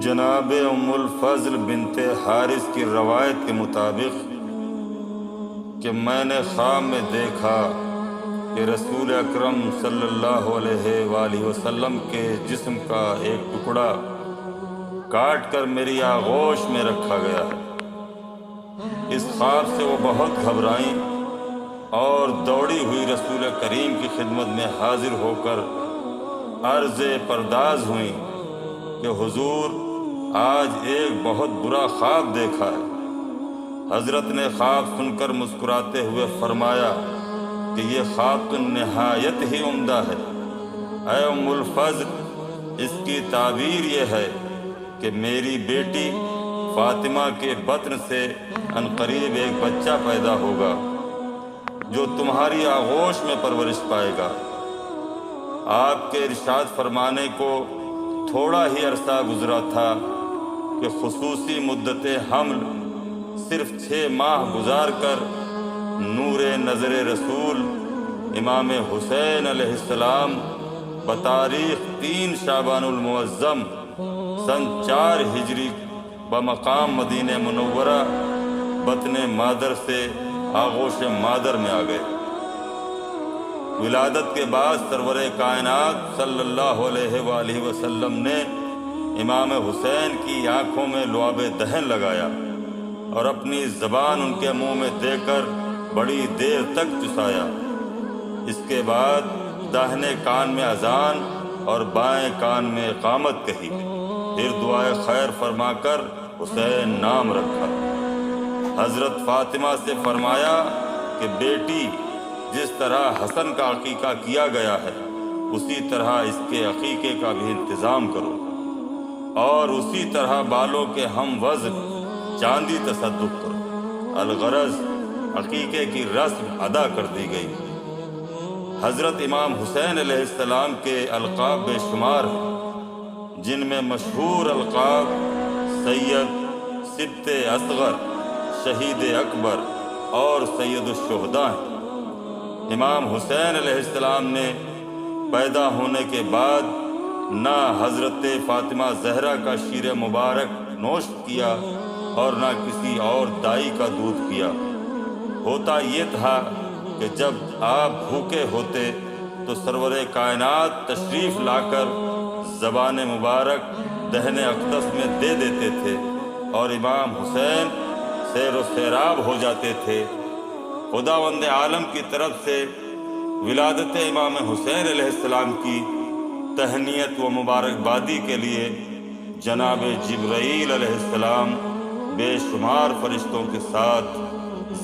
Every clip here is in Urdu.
جناب ام الفضل بنت حارث کی روایت کے مطابق کہ میں نے خواب میں دیکھا کہ رسول اکرم صلی اللہ علیہ وآلہ وسلم کے جسم کا ایک ٹکڑا کاٹ کر میری آغوش میں رکھا گیا ہے۔ اس خواب سے وہ بہت گھبرائیں اور دوڑی ہوئی رسول کریم کی خدمت میں حاضر ہو کر عرض پرداز ہوئیں کہ حضور آج ایک بہت برا خواب دیکھا ہے۔ حضرت نے خواب سن کر مسکراتے ہوئے فرمایا کہ یہ خواب تو نہایت ہی عمدہ ہے۔ اے ام الفضل، اس کی تعبیر یہ ہے کہ میری بیٹی فاطمہ کے بطن سے عنقریب ایک بچہ پیدا ہوگا جو تمہاری آغوش میں پرورش پائے گا۔ آپ کے ارشاد فرمانے کو تھوڑا ہی عرصہ گزرا تھا کہ خصوصی مدت حمل صرف 6 ماہ گزار کر نور نظر رسول امام حسین علیہ السلام بتاریخ 3 شعبان المعظم سن 4 ہجری بمقام مدینہ منورہ بطن مادر سے آغوش مادر میں آ گئے۔ ولادت کے بعد سرور کائنات صلی اللہ علیہ وآلہ وسلم نے امام حسین کی آنکھوں میں لعاب دہن لگایا اور اپنی زبان ان کے منہ میں دے کر بڑی دیر تک چسایا۔ اس کے بعد داہنے کان میں اذان اور بائیں کان میں اقامت کہی، پھر دعائے خیر فرما کر حسین نام رکھا۔ حضرت فاطمہ سے فرمایا کہ بیٹی، جس طرح حسن کا عقیقہ کیا گیا ہے اسی طرح اس کے عقیقے کا بھی انتظام کرو، اور اسی طرح بالوں کے ہم وزن چاندی تصدق کرو۔ الغرض عقیقے کی رسم ادا کر دی گئی۔ حضرت امام حسین علیہ السلام کے القاب بے شمار ہیں، جن میں مشہور القاب سید، سبط اصغر، شہید اکبر اور سید الشہداء ہیں۔ امام حسین علیہ السلام نے پیدا ہونے کے بعد نہ حضرت فاطمہ زہرا کا شیر مبارک نوش کیا اور نہ کسی اور دائی کا دودھ پیا۔ ہوتا یہ تھا کہ جب آپ بھوکے ہوتے تو سرور کائنات تشریف لا کر زبان مبارک دہن اقدس میں دے دیتے تھے اور امام حسین سیر و سیراب ہو جاتے تھے۔ خداوند عالم کی طرف سے ولادت امام حسین علیہ السلام کی تہنیت و مبارکبادی کے لیے جناب جبرائیل علیہ السلام بے شمار فرشتوں کے ساتھ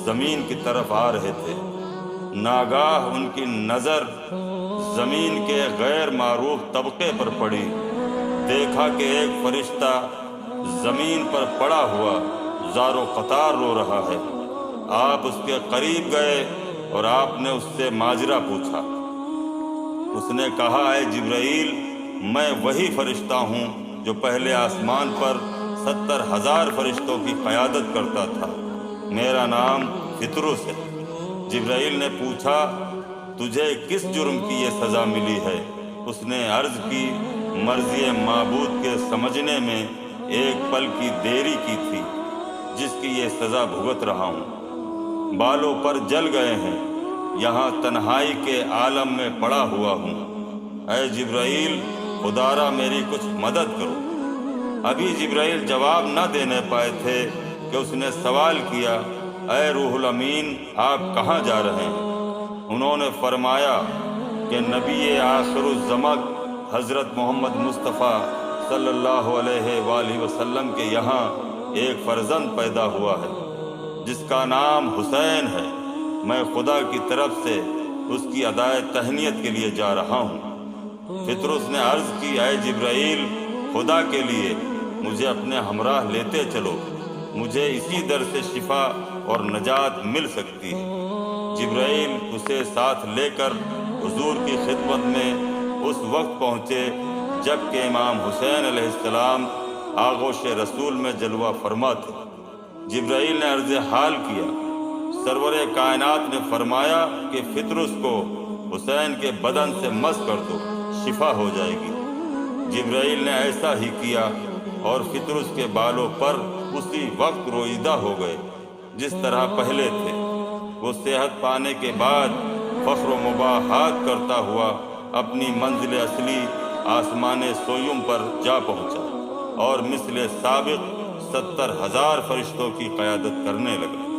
زمین کی طرف آ رہے تھے۔ ناگاہ ان کی نظر زمین کے غیر معروف طبقے پر پڑی۔ دیکھا کہ ایک فرشتہ زمین پر پڑا ہوا زار و قطار رو رہا ہے۔ آپ اس کے قریب گئے اور آپ نے اس سے ماجرا پوچھا۔ اس نے کہا، اے جبرائیل، میں وہی فرشتہ ہوں جو پہلے آسمان پر 70,000 فرشتوں کی قیادت کرتا تھا۔ میرا نام فطرس ہے۔ جبرائیل نے پوچھا، تجھے کس جرم کی یہ سزا ملی ہے؟ اس نے عرض کی، مرضی معبود کے سمجھنے میں ایک پل کی دیری کی تھی، جس کی یہ سزا بھگت رہا ہوں۔ بالوں پر جل گئے ہیں، یہاں تنہائی کے عالم میں پڑا ہوا ہوں۔ اے جبرائیل، خدارا میری کچھ مدد کرو۔ ابھی جبرائیل جواب نہ دینے پائے تھے کہ اس نے سوال کیا، اے روح الامین، آپ کہاں جا رہے ہیں؟ انہوں نے فرمایا کہ نبی آخر الزمان حضرت محمد مصطفیٰ صلی اللہ علیہ وآلہ وسلم کے یہاں ایک فرزند پیدا ہوا ہے جس کا نام حسین ہے۔ میں خدا کی طرف سے اس کی ادائے تہنیت کے لیے جا رہا ہوں۔ فطرس نے عرض کی، اے جبرائیل، خدا کے لیے مجھے اپنے ہمراہ لیتے چلو، مجھے اسی در سے شفا اور نجات مل سکتی ہے۔ جبرائیل اسے ساتھ لے کر حضور کی خدمت میں اس وقت پہنچے جب کہ امام حسین علیہ السلام آغوش رسول میں جلوہ فرما تھے۔ جبرائیل نے عرض حال کیا۔ سرور کائنات نے فرمایا کہ فطرس کو حسین کے بدن سے مس کر دو، شفا ہو جائے گی۔ جبرائیل نے ایسا ہی کیا۔ اور فطرس کے بالوں پر اسی وقت روئیدہ ہو گئے جس طرح پہلے تھے۔ وہ صحت پانے کے بعد فخر و مباحات کرتا ہوا اپنی منزل اصلی آسمان سویم پر جا پہنچا اور مثل سابق 70,000 فرشتوں کی قیادت کرنے لگا۔